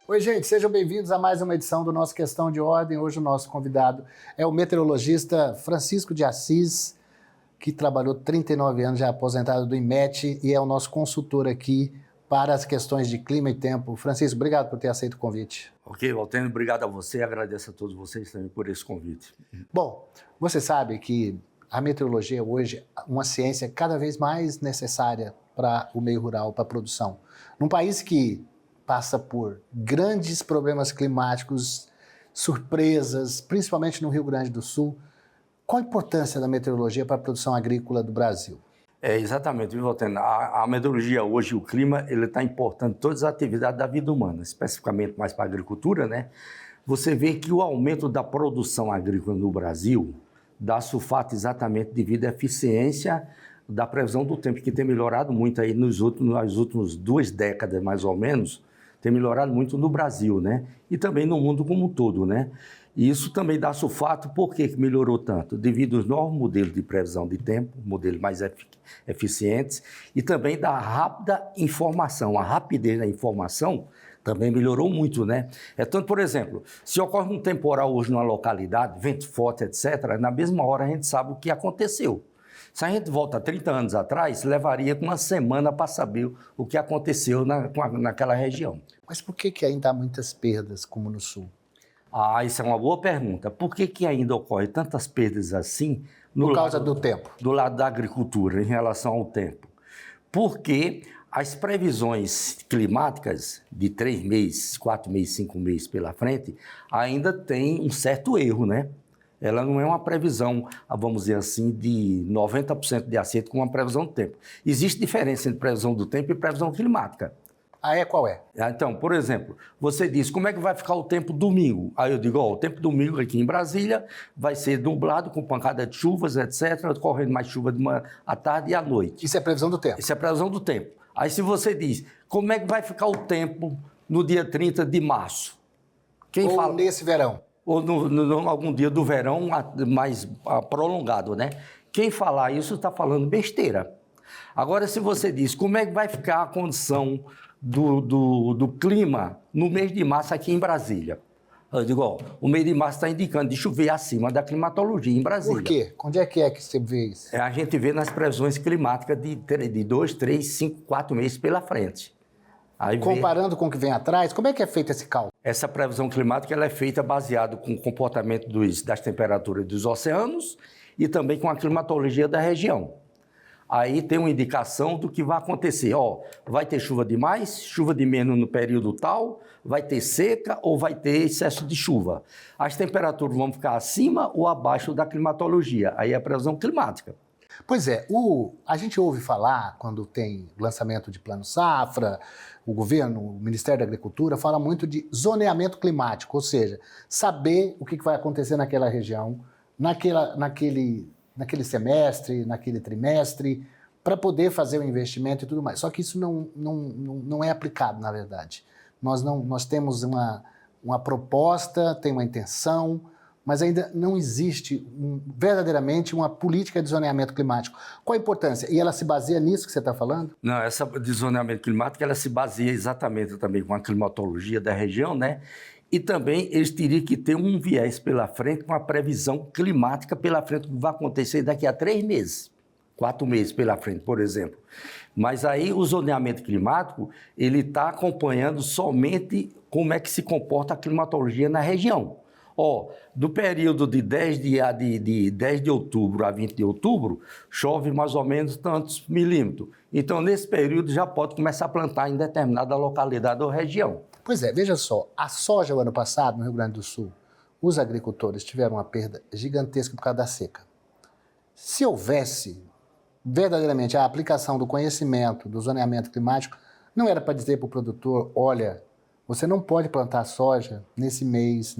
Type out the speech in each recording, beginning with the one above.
Oi, gente, sejam bem-vindos a mais uma edição do nosso Questão de Ordem. Hoje o nosso convidado é o meteorologista Francisco de Assis, que trabalhou 39 anos, já aposentado do INMET, e é o nosso consultor aqui para as questões de clima e tempo. Francisco, obrigado por ter aceito o convite. Ok, Valtênio, obrigado a você e agradeço a todos vocês também por esse convite. Bom, você sabe que a meteorologia hoje é uma ciência cada vez mais necessária para o meio rural, para a produção. Num país que passa por grandes problemas climáticos, surpresas, principalmente no Rio Grande do Sul, qual a importância da meteorologia para a produção agrícola do Brasil? Exatamente, viu, Valtênio? A meteorologia hoje, o clima, ele está importando todas as atividades da vida humana, especificamente mais para a agricultura, né? Você vê que o aumento da produção agrícola no Brasil dá-se o fato exatamente devido à eficiência da previsão do tempo, que tem melhorado muito aí nas últimas 2 décadas, mais ou menos, tem melhorado muito no Brasil, né? E também no mundo como um todo, né? E isso também dá-se o fato, por que melhorou tanto? Devido aos novos modelos de previsão de tempo, modelos mais eficientes, e também da rápida informação. A rapidez da informação também melhorou muito, né? É tanto, por exemplo, se ocorre um temporal hoje numa localidade, vento forte, etc., na mesma hora a gente sabe o que aconteceu. Se a gente volta 30 anos atrás, levaria uma semana para saber o que aconteceu naquela região. Mas por que ainda há muitas perdas, como no Sul? Isso é uma boa pergunta. Por que ainda ocorre tantas perdas assim Por causa do tempo? Do lado da agricultura, em relação ao tempo? Porque as previsões climáticas de 3 meses, 4 meses, 5 meses pela frente, ainda tem um certo erro, né? Ela não é uma previsão, vamos dizer assim, de 90% de acerto com uma previsão do tempo. Existe diferença entre previsão do tempo e previsão climática. Qual é? Então, por exemplo, você diz, como é que vai ficar o tempo domingo? Aí eu digo, o tempo domingo aqui em Brasília vai ser nublado, com pancada de chuvas, etc., correndo mais chuva de manhã, à tarde e à noite. Isso é previsão do tempo? Isso é previsão do tempo. Aí se você diz, como é que vai ficar o tempo no dia 30 de março? Quem fala? Nesse verão? Ou algum dia do verão mais prolongado, né? Quem falar isso está falando besteira. Agora, se você diz como é que vai ficar a condição do clima no mês de março aqui em Brasília, eu digo, o mês de março está indicando de chover acima da climatologia em Brasília. Por quê? Onde é que você vê isso? A gente vê nas previsões climáticas de 2, 3, 5, 4 meses pela frente. Aí comparando com o que vem atrás, como é que é feito esse cálculo? Essa previsão climática ela é feita baseado com o comportamento das temperaturas dos oceanos e também com a climatologia da região. Aí tem uma indicação do que vai acontecer. Vai ter chuva de mais, chuva de menos no período tal, vai ter seca ou vai ter excesso de chuva. As temperaturas vão ficar acima ou abaixo da climatologia. Aí é a previsão climática. Pois é, a gente ouve falar, quando tem lançamento de Plano Safra, o governo, o Ministério da Agricultura, fala muito de zoneamento climático, ou seja, saber o que vai acontecer naquela região, naquele semestre, naquele trimestre, para poder fazer o investimento e tudo mais. Só que isso não é aplicado, na verdade. Nós temos uma proposta, tem uma intenção, mas ainda não existe verdadeiramente uma política de zoneamento climático. Qual a importância? E ela se baseia nisso que você está falando? Não, essa de zoneamento climático, ela se baseia exatamente também com a climatologia da região, né? E também eles teriam que ter um viés pela frente, com a previsão climática pela frente, que vai acontecer daqui a 3 meses, 4 meses pela frente, por exemplo. Mas aí o zoneamento climático, ele está acompanhando somente como é que se comporta a climatologia na região. Do período de 10 de outubro a 20 de outubro, chove mais ou menos tantos milímetros. Então, nesse período, já pode começar a plantar em determinada localidade ou região. Pois é, veja só, a soja o ano passado, no Rio Grande do Sul, os agricultores tiveram uma perda gigantesca por causa da seca. Se houvesse verdadeiramente a aplicação do conhecimento, do zoneamento climático, não era para dizer para o produtor, olha, você não pode plantar soja nesse mês.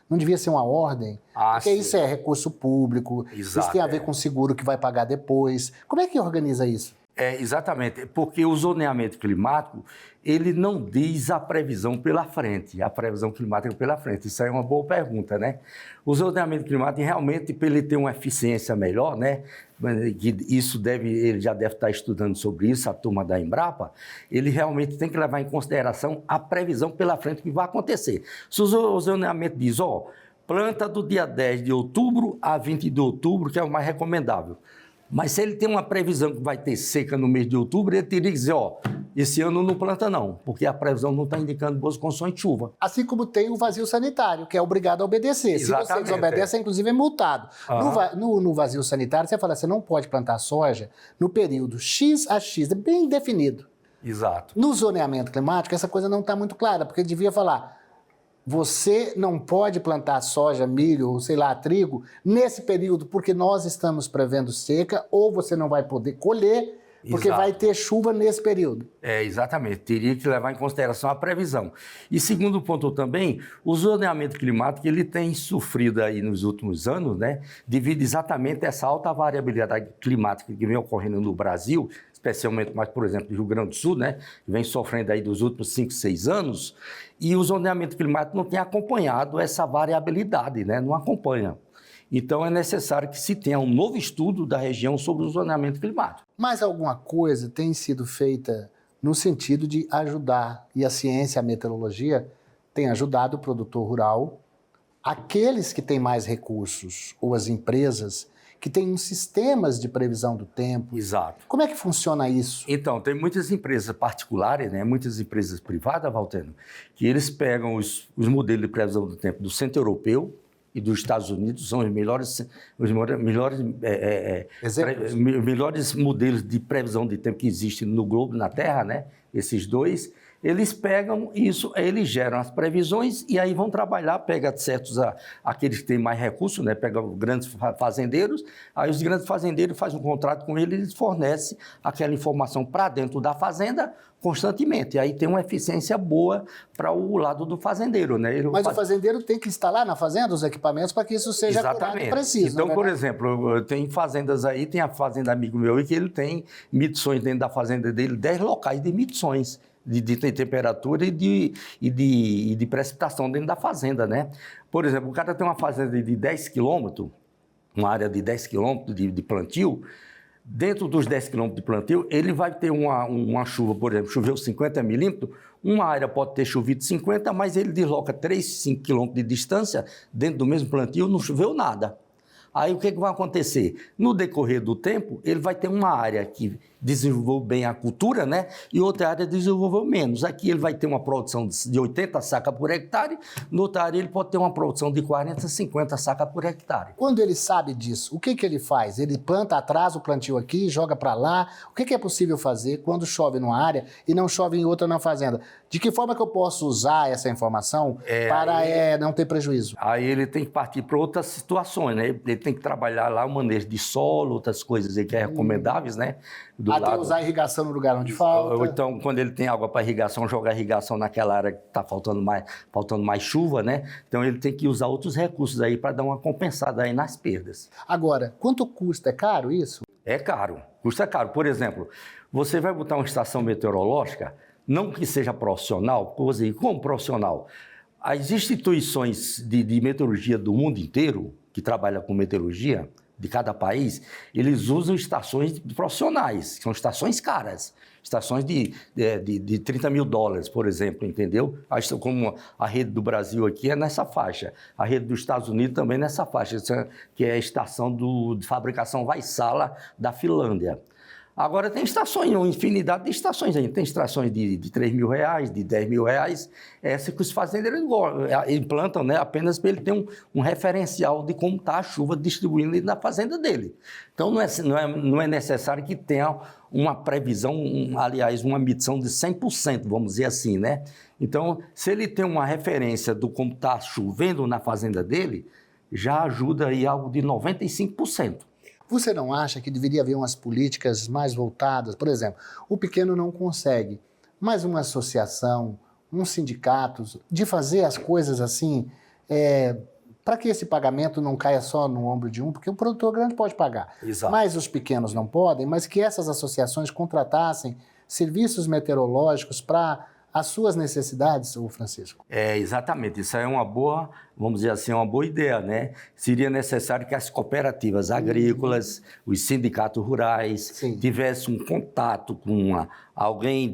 Não devia ser uma ordem? Porque sim. Isso é recurso público, exato, isso tem a ver com seguro que vai pagar depois. Como é que organiza isso? Exatamente, porque o zoneamento climático, ele não diz a previsão pela frente, a previsão climática pela frente. Isso aí é uma boa pergunta, né? O zoneamento climático, realmente, para ele ter uma eficiência melhor, né? Ele já deve estar estudando sobre isso, a turma da Embrapa, ele realmente tem que levar em consideração a previsão pela frente que vai acontecer. Se o zoneamento diz, planta do dia 10 de outubro a 20 de outubro, que é o mais recomendável. Mas se ele tem uma previsão que vai ter seca no mês de outubro, ele teria que dizer, esse ano não planta não, porque a previsão não está indicando boas condições de chuva. Assim como tem o vazio sanitário, que é obrigado a obedecer. Exatamente, se você desobedece, inclusive é multado. No vazio sanitário, você fala, você não pode plantar soja no período X a X, é bem definido. Exato. No zoneamento climático, essa coisa não está muito clara, porque ele devia falar, você não pode plantar soja, milho, ou sei lá, trigo, nesse período, porque nós estamos prevendo seca, ou você não vai poder colher, porque vai ter chuva nesse período. Exatamente. Teria que levar em consideração a previsão. E segundo ponto também, o zoneamento climático, ele tem sofrido aí nos últimos anos, né, devido exatamente a essa alta variabilidade climática que vem ocorrendo no Brasil, especialmente mais, por exemplo, no Rio Grande do Sul, né, que vem sofrendo aí dos últimos 5, 6 anos, e o zoneamento climático não tem acompanhado essa variabilidade, né, não acompanha. Então, é necessário que se tenha um novo estudo da região sobre o zoneamento climático. Mas alguma coisa tem sido feita no sentido de ajudar, e a ciência, a meteorologia, tem ajudado o produtor rural, aqueles que têm mais recursos, ou as empresas que têm sistemas de previsão do tempo. Exato. Como é que funciona isso? Então, tem muitas empresas particulares, né, muitas empresas privadas, Valteno, que eles pegam os modelos de previsão do tempo do Centro Europeu e dos Estados Unidos, são os melhores modelos de previsão de tempo que existem no globo, na Terra, né? Esses dois. Eles pegam isso, eles geram as previsões e aí vão trabalhar, pega certos, aqueles que têm mais recursos, né? Pega os grandes fazendeiros, aí os grandes fazendeiros fazem um contrato com eles, eles fornecem aquela informação para dentro da fazenda constantemente. E aí tem uma eficiência boa para o lado do fazendeiro, né? Mas o fazendeiro tem que instalar na fazenda os equipamentos para que isso seja acurado e preciso. Então, por exemplo, tem fazendas aí, tem a fazenda amigo meu aí que ele tem medições dentro da fazenda dele, 10 locais de medições de temperatura e de precipitação dentro da fazenda, né? Por exemplo, o cara tem uma fazenda de 10 quilômetros, uma área de 10 quilômetros de plantio. Dentro dos 10 quilômetros de plantio, ele vai ter uma chuva, por exemplo, choveu 50 milímetros, uma área pode ter chovido 50, mas ele desloca 3, 5 quilômetros de distância, dentro do mesmo plantio, não choveu nada. Aí o que vai acontecer? No decorrer do tempo, ele vai ter uma área que desenvolveu bem a cultura, né? E outra área desenvolveu menos. Aqui ele vai ter uma produção de 80 sacas por hectare, no outra área ele pode ter uma produção de 40, 50 sacas por hectare. Quando ele sabe disso, o que ele faz? Ele planta, atrasa o plantio aqui, joga para lá. O que é possível fazer quando chove numa área e não chove em outra na fazenda? De que forma que eu posso usar essa informação para não ter prejuízo? Aí ele tem que partir para outras situações, né? Ele tem que trabalhar lá o manejo de solo, outras coisas que é recomendáveis, né? Até usar irrigação no lugar onde falta. Ou então, quando ele tem água para irrigação, jogar irrigação naquela área que está faltando mais chuva, né? Então ele tem que usar outros recursos aí para dar uma compensada aí nas perdas. Agora, quanto custa? É caro isso? É caro, custa caro. Por exemplo, você vai botar uma estação meteorológica, não que seja profissional, como profissional? As instituições de meteorologia do mundo inteiro, que trabalham com meteorologia, de cada país, eles usam estações profissionais, que são estações caras, estações de $30 mil, por exemplo, entendeu? Como a rede do Brasil aqui é nessa faixa, a rede dos Estados Unidos também nessa faixa, que é a estação de fabricação Vaisala da Finlândia. Agora tem estações, uma infinidade de estações. A gente tem estações de R$3 mil, de R$10 mil, essa que os fazendeiros implantam, né, apenas para ele ter um referencial de como está a chuva distribuindo na fazenda dele. Então não é necessário que tenha uma previsão, aliás, uma medição de 100%, vamos dizer assim, né? Então, se ele tem uma referência do como está chovendo na fazenda dele, já ajuda aí algo de 95%. Você não acha que deveria haver umas políticas mais voltadas? Por exemplo, o pequeno não consegue, mas uma associação, uns sindicatos, de fazer as coisas assim, para que esse pagamento não caia só no ombro de um, porque o produtor grande pode pagar, Exato. mas os pequenos não podem, mas que essas associações contratassem serviços meteorológicos para as suas necessidades, ô Francisco? Exatamente, isso aí é uma boa, vamos dizer assim, uma boa ideia, né? Seria necessário que as cooperativas agrícolas, os sindicatos rurais, Sim. tivessem um contato com alguém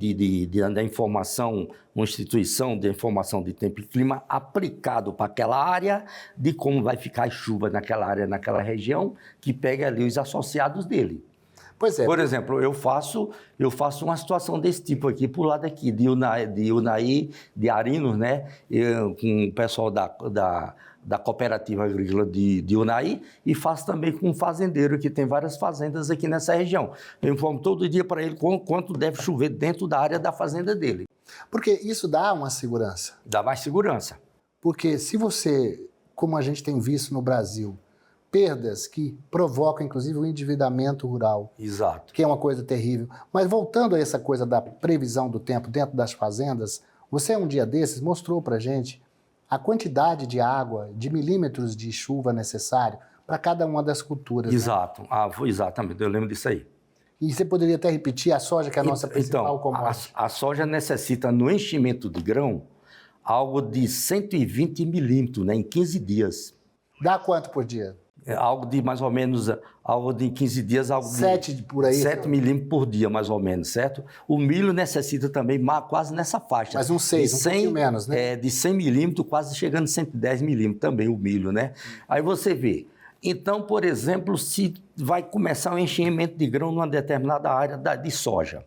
da informação, uma instituição de informação de tempo e clima aplicado para aquela área, de como vai ficar a chuva naquela área, naquela região, que pega ali os associados dele. Pois é. Por exemplo, eu faço uma situação desse tipo aqui, por lado aqui, de Unai, de Arinos, né? Com o pessoal da cooperativa agrícola de Unai, e faço também com um fazendeiro que tem várias fazendas aqui nessa região. Eu informo todo dia para ele quanto deve chover dentro da área da fazenda dele. Porque isso dá uma segurança. Dá mais segurança. Porque se você, como a gente tem visto no Brasil, perdas que provocam, inclusive, o endividamento rural. Exato. Que é uma coisa terrível. Mas voltando a essa coisa da previsão do tempo dentro das fazendas, você, um dia desses, mostrou para a gente a quantidade de água, de milímetros de chuva necessário para cada uma das culturas. Exato. Né? Foi exatamente, eu lembro disso aí. E você poderia até repetir a soja, que é a nossa principal commodity. A soja necessita, no enchimento de grão, algo de 120 milímetros, né, em 15 dias. Dá quanto por dia? Algo de mais ou menos, algo de 15 dias, algo 7 por aí. 7 milímetros por dia, mais ou menos, certo? O milho necessita também quase nessa faixa. Mas uns 6, um pouquinho menos, né? De 100 milímetros, quase chegando a 110 milímetros também, o milho, né? Aí você vê. Então, por exemplo, se vai começar um enchimento de grão numa determinada área de soja,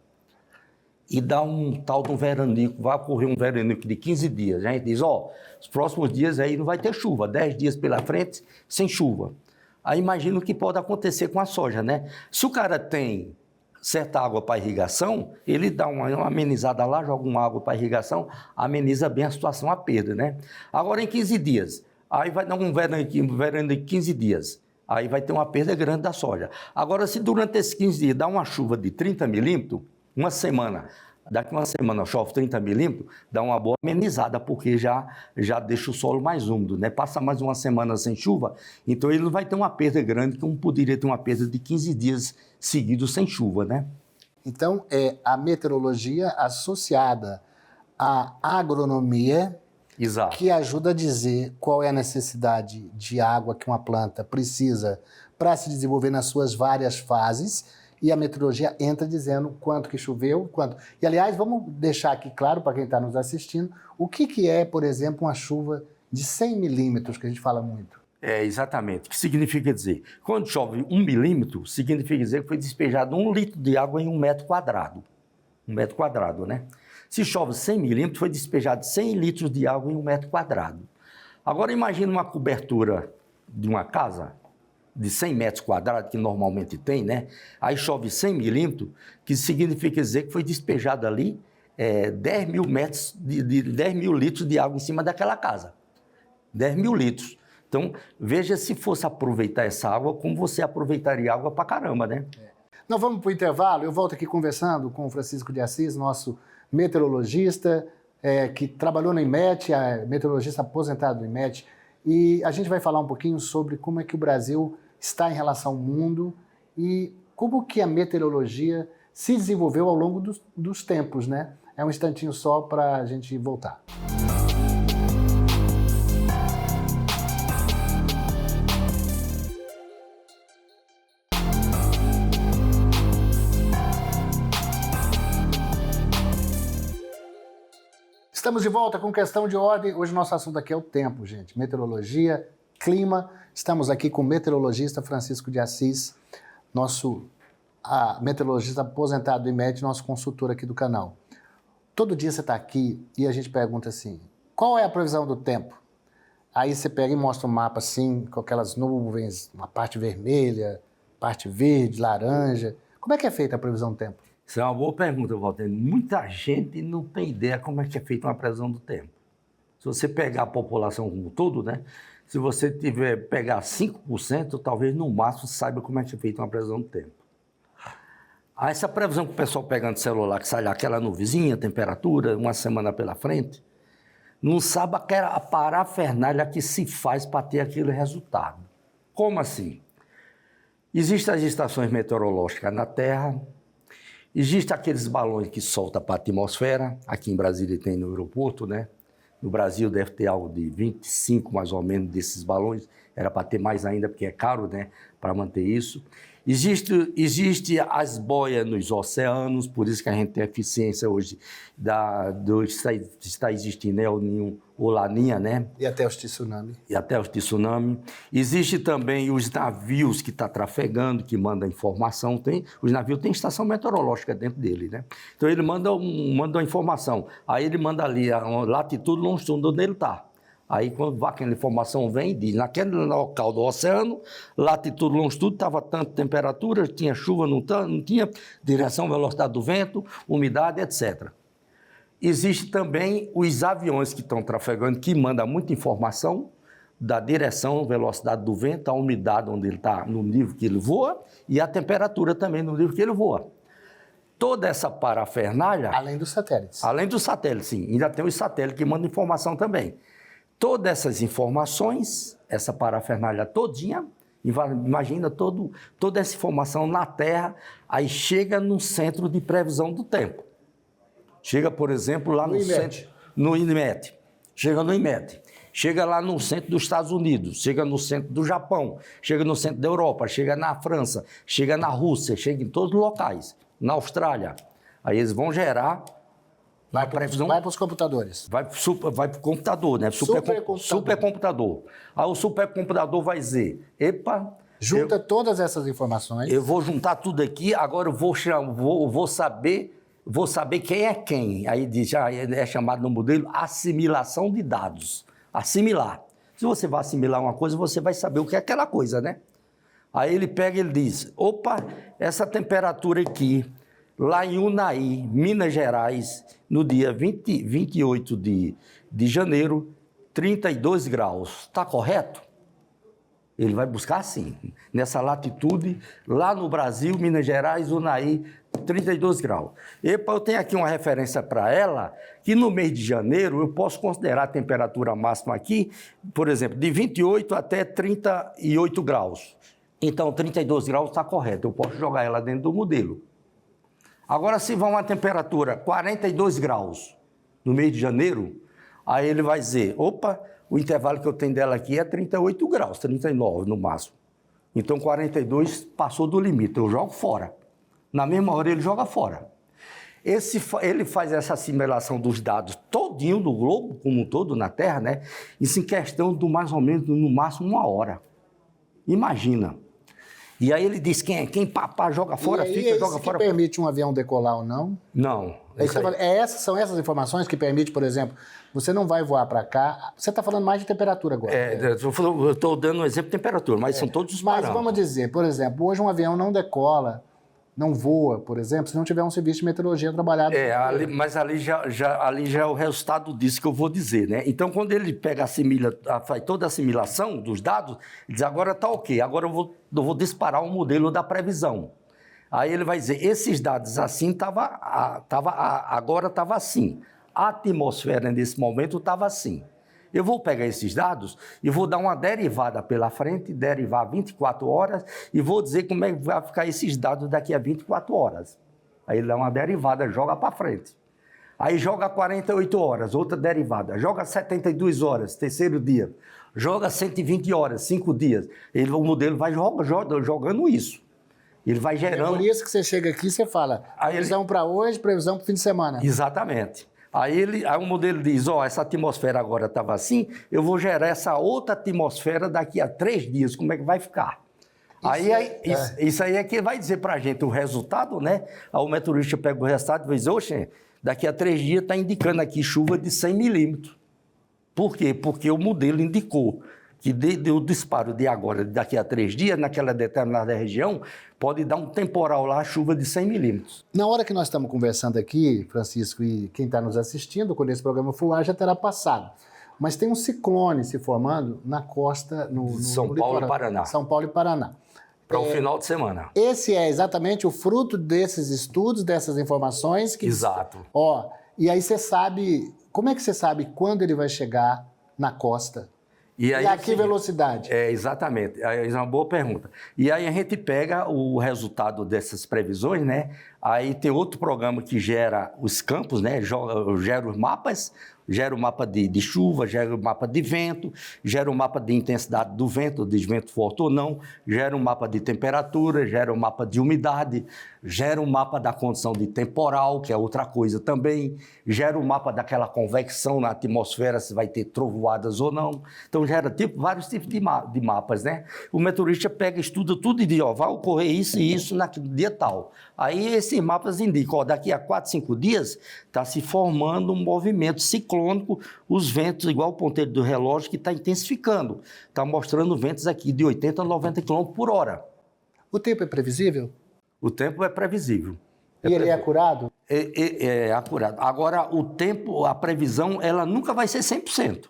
e dá um tal de um veranico, vai ocorrer um veranico de 15 dias, a gente diz, os próximos dias aí não vai ter chuva, 10 dias pela frente sem chuva. Aí imagina o que pode acontecer com a soja, né? Se o cara tem certa água para irrigação, ele dá uma amenizada lá, joga uma água para irrigação, ameniza bem a situação, a perda, né? Agora em 15 dias, aí vai dar um verano de 15 dias, aí vai ter uma perda grande da soja. Agora, se durante esses 15 dias dá uma chuva de 30 milímetros, uma semana, daqui uma semana chove 30 milímetros, dá uma boa amenizada, porque já deixa o solo mais úmido, né? Passa mais uma semana sem chuva, então ele não vai ter uma perda grande, como poderia ter uma perda de 15 dias seguidos sem chuva, né? Então, é a meteorologia associada à agronomia. Exato. Que ajuda a dizer qual é a necessidade de água que uma planta precisa para se desenvolver nas suas várias fases, e a meteorologia entra dizendo quanto que choveu, quanto. E, aliás, vamos deixar aqui claro para quem está nos assistindo o que é, por exemplo, uma chuva de 100 milímetros, que a gente fala muito. Exatamente. O que significa dizer? Quando chove 1 milímetro, significa dizer que foi despejado 1 litro de água em 1 metro quadrado. 1 metro quadrado, né? Se chove 100 milímetros, foi despejado 100 litros de água em 1 metro quadrado. Agora imagine uma cobertura de uma casa de 100 metros quadrados, que normalmente tem, né? Aí chove 100 milímetros, que significa dizer que foi despejado ali 10 mil metros, 10 mil litros de água em cima daquela casa. 10 mil litros. Então, veja se fosse aproveitar essa água, como você aproveitaria água pra caramba, né? Nós vamos para o intervalo, eu volto aqui conversando com o Francisco de Assis, nosso meteorologista, que trabalhou no IMET, meteorologista aposentado do IMET, e a gente vai falar um pouquinho sobre como é que o Brasil está em relação ao mundo e como que a meteorologia se desenvolveu ao longo dos tempos, né? É um instantinho só para a gente voltar. Estamos de volta com Questão de Ordem. Hoje o nosso assunto aqui é o tempo, gente. Meteorologia, clima. Estamos aqui com o meteorologista Francisco de Assis, nosso meteorologista aposentado do IMET, nosso consultor aqui do canal. Todo dia você está aqui e a gente pergunta assim, qual é a previsão do tempo? Aí você pega e mostra um mapa assim, com aquelas nuvens, uma parte vermelha, parte verde, laranja. Como é que é feita a previsão do tempo? Isso é uma boa pergunta, Walter. Muita gente não tem ideia como é que é feita uma previsão do tempo. Se você pegar a população como um todo, né? Se você pegar 5%, talvez no máximo saiba como é que é feita uma previsão do tempo. Essa previsão que o pessoal pega no celular, que sai lá aquela nuvezinha, temperatura, uma semana pela frente, não sabe a parafernália que se faz para ter aquele resultado. Como assim? Existem as estações meteorológicas na Terra, existem aqueles balões que soltam para a atmosfera, aqui em Brasília tem no aeroporto, né? No Brasil deve ter algo de 25 mais ou menos desses balões, era para ter mais ainda porque é caro, né, para manter isso. Existe as boias nos oceanos, por isso que a gente tem eficiência hoje está existindo El Niño ou Laninha, né? E até os tsunami. E até os tsunami. Existe também os navios que estão trafegando, que mandam informação. Os navios têm estação meteorológica dentro dele, né? Então ele manda uma informação. Aí ele manda ali a latitude, longitude onde ele está. Aí, quando aquela informação vem, diz, naquele local do oceano, latitude, longitude, estava tanta temperatura, tinha chuva, não tinha, direção, velocidade do vento, umidade, etc. Existe também os aviões que estão trafegando, que mandam muita informação da direção, velocidade do vento, a umidade onde ele está, no nível que ele voa, e a temperatura também no nível que ele voa. Toda essa parafernália... Além dos satélites. Além dos satélites, sim. Ainda tem os satélites que mandam informação também. Todas essas informações, essa parafernália todinha, imagina toda essa informação na Terra, aí chega no centro de previsão do tempo. Chega, por exemplo, lá no centro, no INMET. Chega no INMET. Chega lá no centro dos Estados Unidos, chega no centro do Japão, chega no centro da Europa, chega na França, chega na Rússia, chega em todos os locais, na Austrália. Aí eles vão gerar Vai para os computadores. Vai para o computador, né? Supercomputador. Aí o supercomputador vai dizer, epa... Junta todas essas informações. Eu vou juntar tudo aqui, agora eu vou saber quem é quem. Aí diz, é chamado no modelo assimilação de dados. Assimilar. Se você vai assimilar uma coisa, você vai saber o que é aquela coisa, né? Aí ele pega e ele diz, opa, essa temperatura aqui... Lá em Unai, Minas Gerais, no dia 28 de janeiro, 32 graus. Está correto? Ele vai buscar assim, nessa latitude, lá no Brasil, Minas Gerais, Unai, 32 graus. Epa, eu tenho aqui uma referência para ela, que no mês de janeiro eu posso considerar a temperatura máxima aqui, por exemplo, de 28 até 38 graus. Então, 32 graus está correto, eu posso jogar ela dentro do modelo. Agora, se vai uma temperatura 42 graus no mês de janeiro, aí ele vai dizer, opa, o intervalo que eu tenho dela aqui é 38 graus, 39 no máximo. Então, 42 passou do limite, eu jogo fora. Na mesma hora, ele joga fora. Ele faz essa assimilação dos dados todinho do globo, como um todo, na Terra, né? Isso em questão de mais ou menos, no máximo, 1 hora. Imagina. E aí ele diz quem papá joga fora, joga fora. Que permite um avião decolar ou não? Não. São essas informações que permitem, por exemplo, você não vai voar para cá. Você está falando mais de temperatura agora. Eu estou dando um exemplo de temperatura, mas são todos os parâmetros. Mas vamos dizer, por exemplo, hoje um avião não decola, não voa, por exemplo, se não tiver um serviço de meteorologia trabalhado. Mas ali já é o resultado disso que eu vou dizer, né? Então, quando ele pega, faz toda a assimilação dos dados, ele diz, agora está ok, agora eu vou disparar um modelo da previsão. Aí ele vai dizer, esses dados assim, agora estava assim. A atmosfera, nesse momento, estava assim. Eu vou pegar esses dados e vou dar uma derivada pela frente, derivar 24 horas e vou dizer como é que vai ficar esses dados daqui a 24 horas. Aí ele dá uma derivada, joga para frente. Aí joga 48 horas, outra derivada. Joga 72 horas, terceiro dia. Joga 120 horas, 5 dias. O modelo vai jogando isso. Ele vai gerando... É por isso que você chega aqui e você fala, previsão para hoje, previsão para o fim de semana. Exatamente. Aí o modelo diz, essa atmosfera agora estava assim, eu vou gerar essa outra atmosfera daqui a 3 dias, como é que vai ficar? Isso aí é que vai dizer para a gente o resultado, né? Aí o meteorologista pega o resultado e vai dizer, oxe, daqui a 3 dias está indicando aqui chuva de 100 milímetros. Por quê? Porque o modelo indicou que o disparo de agora, daqui a 3 dias, naquela determinada região, pode dar um temporal lá, chuva de 100 milímetros. Na hora que nós estamos conversando aqui, Francisco, e quem está nos assistindo, quando esse programa for ar, já terá passado. Mas tem um ciclone se formando na costa, no São Paulo e Paraná. São Paulo e Paraná. Para o final de semana. Esse é exatamente o fruto desses estudos, dessas informações. Exato. E aí você sabe Como é que você sabe quando ele vai chegar na costa? E aí, a que velocidade? Exatamente. Aí é uma boa pergunta. E aí a gente pega o resultado dessas previsões, né? Aí tem outro programa que gera os campos, né? Gera os mapas, gera o mapa de chuva, gera o mapa de vento, gera o mapa de intensidade do vento, de vento forte ou não, gera um mapa de temperatura, gera um mapa de umidade, gera um mapa da condição de temporal, que é outra coisa também, gera um mapa daquela convecção na atmosfera, se vai ter trovoadas ou não. Então gera vários tipos de mapas, né? O meteorologista pega, estuda tudo e diz, ó, vai ocorrer isso e isso naquele dia tal. Aí esses mapas indicam, ó, daqui a 4, 5 dias está se formando um movimento ciclônico, os ventos, igual o ponteiro do relógio, que está intensificando. Está mostrando ventos aqui de 80 a 90 km por hora. O tempo é previsível? O tempo é previsível. E ele é acurado? É acurado. Agora, o tempo, a previsão, ela nunca vai ser 100%.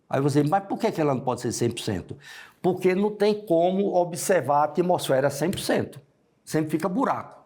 Aí você diz, mas por que ela não pode ser 100%? Porque não tem como observar a atmosfera 100%. Sempre fica buraco.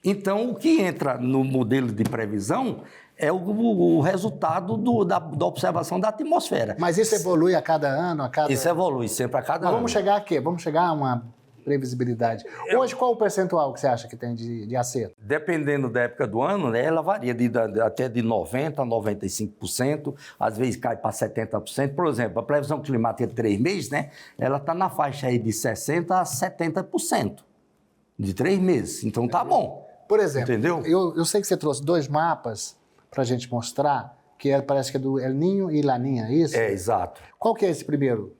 Então, o que entra no modelo de previsão é o resultado da observação da atmosfera. Mas isso evolui a cada ano? Isso evolui sempre a cada ano. Vamos chegar a quê? Vamos chegar a uma previsibilidade. Hoje, qual o percentual que você acha que tem de acerto? Dependendo da época do ano, né, ela varia até de 90% a 95%, às vezes cai para 70%. Por exemplo, a previsão climática de 3 meses, né, ela está na faixa aí de 60% a 70%. De 3 meses. Então tá bom. Por exemplo, entendeu? Eu sei que você trouxe 2 mapas para a gente mostrar, que parece que é do El Niño e Laninha, é isso? É, exato. Qual que é esse primeiro?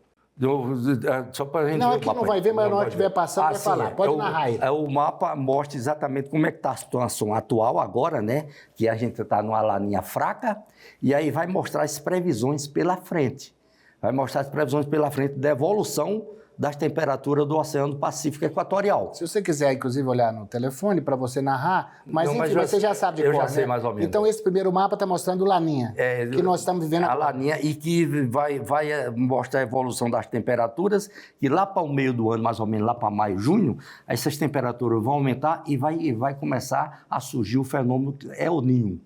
Só para a gente não, aqui não vai ver, mas na hora que estiver passando vai falar. Pode narrar aí. O mapa mostra exatamente como é que está a situação atual agora, né? Que a gente está numa laninha fraca, e aí vai mostrar as previsões pela frente. Vai mostrar as previsões pela frente da evolução das temperaturas do Oceano Pacífico Equatorial. Se você quiser, inclusive, olhar no telefone para você narrar, mas enfim, mas você já sabe de cor, Eu já sei né? mais ou menos. Então, esse primeiro mapa está mostrando Laninha, que nós estamos vivendo a Laninha, e que vai mostrar a evolução das temperaturas, que lá para o meio do ano, mais ou menos lá para maio, junho, essas temperaturas vão aumentar e vai começar a surgir o fenômeno El Niño.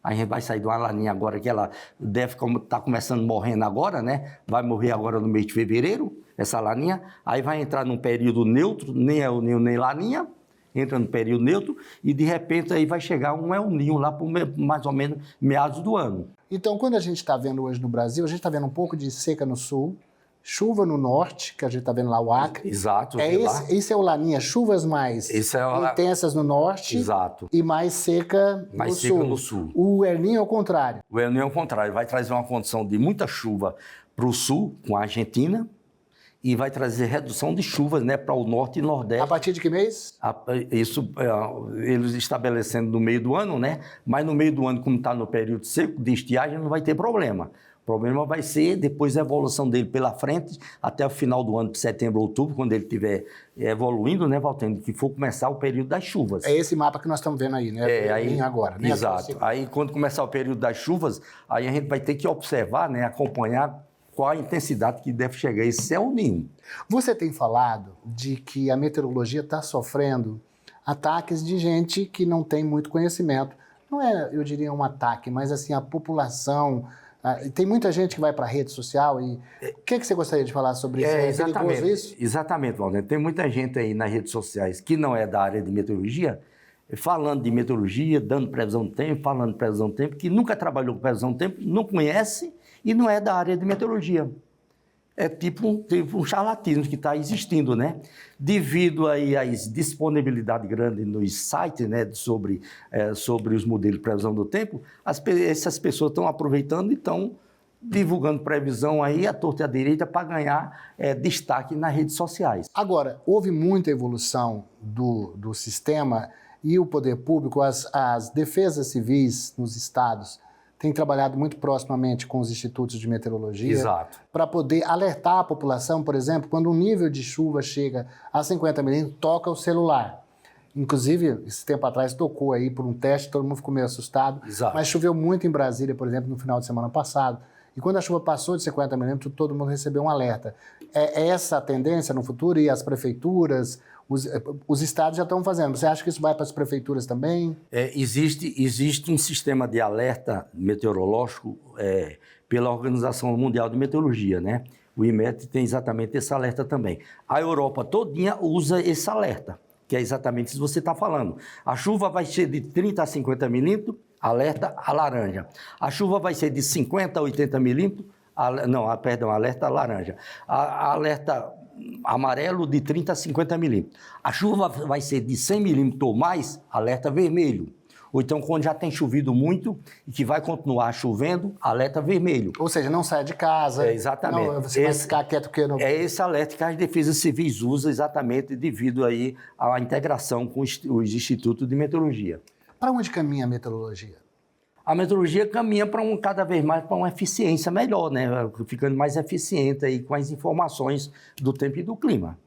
A gente vai sair de uma laninha agora que ela deve estar começando morrendo agora, né? Vai morrer agora no mês de fevereiro, essa laninha. Aí vai entrar num período neutro, nem El Niño nem laninha, entra no período neutro e de repente aí vai chegar um El Niño lá por mais ou menos meados do ano. Então, quando a gente está vendo hoje no Brasil, a gente está vendo um pouco de seca no sul, chuva no norte, que a gente está vendo lá o Acre. Exato. Esse é o Laninha, chuvas mais intensas no norte. Exato. E mais seca no sul. O El Niño é o contrário. O El Niño é o contrário. Vai trazer uma condição de muita chuva para o sul, com a Argentina, e vai trazer redução de chuvas, né, para o norte e nordeste. A partir de que mês? Isso eles estabelecendo no meio do ano, né? Mas no meio do ano, como está no período seco, de estiagem, não vai ter problema. O problema vai ser depois a evolução dele pela frente, até o final do ano, de setembro, outubro, quando ele estiver evoluindo, né, Valtênio, que for começar o período das chuvas. É esse mapa que nós estamos vendo aí, né? Aí agora. Né? Exato. Aí, quando começar o período das chuvas, aí a gente vai ter que observar, né, acompanhar qual a intensidade que deve chegar esse El Niño. Você tem falado de que a meteorologia está sofrendo ataques de gente que não tem muito conhecimento. Não é, eu diria, um ataque, mas assim, a população... Tem muita gente que vai para a rede social e... O que você gostaria de falar sobre isso? É perigoso isso? Exatamente, Valdir. Tem muita gente aí nas redes sociais que não é da área de meteorologia, falando de meteorologia, dando previsão do tempo, falando de previsão do tempo, que nunca trabalhou com previsão do tempo, não conhece e não é da área de meteorologia. É tipo um charlatanismo que está existindo, né? Devido aí à disponibilidade grande nos sites, né, sobre os modelos de previsão do tempo, essas pessoas estão aproveitando e estão divulgando previsão aí à torta e à direita para ganhar destaque nas redes sociais. Agora, houve muita evolução do sistema e o poder público, as defesas civis nos estados, tem trabalhado muito proximamente com os institutos de meteorologia para poder alertar a população, por exemplo, quando o nível de chuva chega a 50 milímetros, toca o celular. Inclusive, esse tempo atrás tocou aí por um teste, todo mundo ficou meio assustado, mas choveu muito em Brasília, por exemplo, no final de semana passado. e quando a chuva passou de 50 milímetros, todo mundo recebeu um alerta. É essa a tendência no futuro e as prefeituras, os estados já estão fazendo. Você acha que isso vai para as prefeituras também? Existe um sistema de alerta meteorológico pela Organização Mundial de Meteorologia, né? O IMET tem exatamente esse alerta também. A Europa todinha usa esse alerta, que é exatamente isso que você está falando. A chuva vai ser de 30 a 50 milímetros, alerta a laranja. A chuva vai ser de 50 a 80 milímetros, alerta laranja. Alerta amarelo de 30 a 50 milímetros. A chuva vai ser de 100 milímetros ou mais, alerta vermelho. Ou então, quando já tem chovido muito e que vai continuar chovendo, alerta vermelho. Ou seja, não sai de casa. Exatamente. Não, você vai ficar quieto porque não... É esse alerta que as defesas civis usam exatamente devido aí à integração com os institutos de meteorologia. Para onde caminha a meteorologia? A meteorologia caminha cada vez mais para uma eficiência melhor, né? Ficando mais eficiente aí com as informações do tempo e do clima.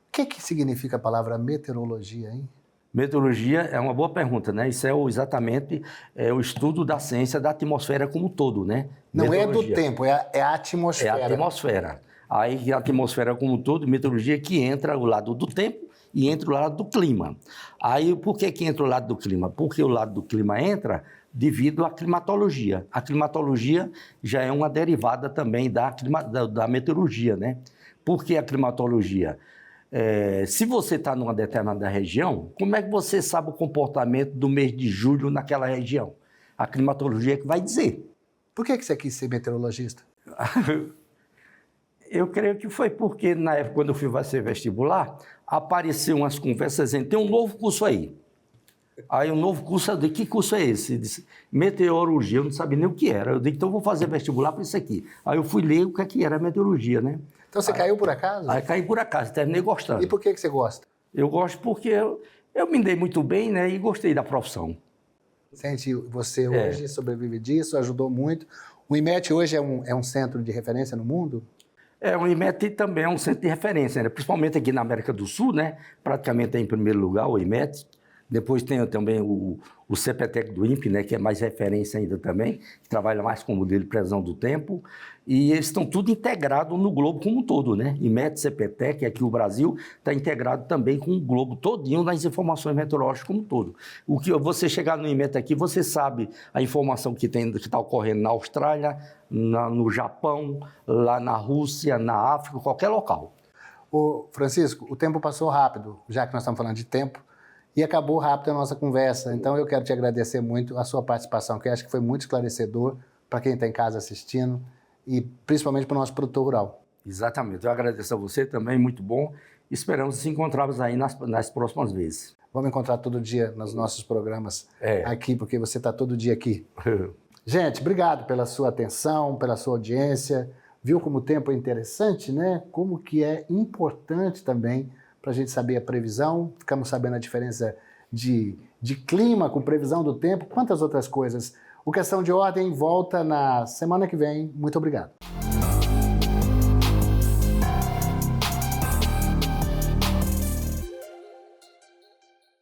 O que significa a palavra meteorologia, hein? Meteorologia é uma boa pergunta, né? Isso é exatamente o estudo da ciência da atmosfera como um todo, né? Não é do tempo, é a atmosfera. É a atmosfera. Aí a atmosfera como um todo, meteorologia que entra o lado do tempo e entra o lado do clima. Aí por que entra o lado do clima? Porque o lado do clima entra devido à climatologia. A climatologia já é uma derivada também da meteorologia, né? Por que a climatologia? Se você está numa determinada região, como é que você sabe o comportamento do mês de julho naquela região? A climatologia é que vai dizer. Por que você quis ser meteorologista? Eu creio que foi porque, na época, quando eu fui fazer vestibular, apareceu umas conversas dizendo, tem um novo curso aí. Aí um novo curso, eu disse, que curso é esse? Ele disse, meteorologia, eu não sabia nem o que era. Eu disse, então eu vou fazer vestibular para isso aqui. Aí eu fui ler o que era meteorologia, né? Então você caiu por acaso? Aí caí por acaso, terminei gostando. E por que você gosta? Eu gosto porque eu me dei muito bem, né? E gostei da profissão. Sente, você hoje sobrevive disso, ajudou muito. O IMET hoje é um centro de referência no mundo? O IMET também é um centro de referência, né? Principalmente aqui na América do Sul, né? Praticamente é em primeiro lugar o IMET. Depois tem também o CPTEC do INPE, né, que é mais referência ainda também, que trabalha mais com o modelo de previsão do tempo. E eles estão tudo integrados no globo como um todo, né? IMET, CPTEC, aqui o Brasil está integrado também com o globo todinho nas informações meteorológicas como um todo. O que você chegar no IMET aqui, você sabe a informação que está ocorrendo na Austrália, no Japão, lá na Rússia, na África, qualquer local. Ô, Francisco, o tempo passou rápido, já que nós estamos falando de tempo. E acabou rápido a nossa conversa. Então eu quero te agradecer muito a sua participação, que eu acho que foi muito esclarecedor para quem está em casa assistindo e principalmente para o nosso produtor rural. Exatamente. Eu agradeço a você também, muito bom. Esperamos nos encontrarmos aí nas próximas vezes. Vamos encontrar todo dia nos nossos programas aqui, porque você está todo dia aqui. Gente, obrigado pela sua atenção, pela sua audiência. Viu como o tempo é interessante, né? Como que é importante também para a gente saber a previsão, ficamos sabendo a diferença de clima com previsão do tempo, quantas outras coisas. O Questão de Ordem volta na semana que vem. Muito obrigado.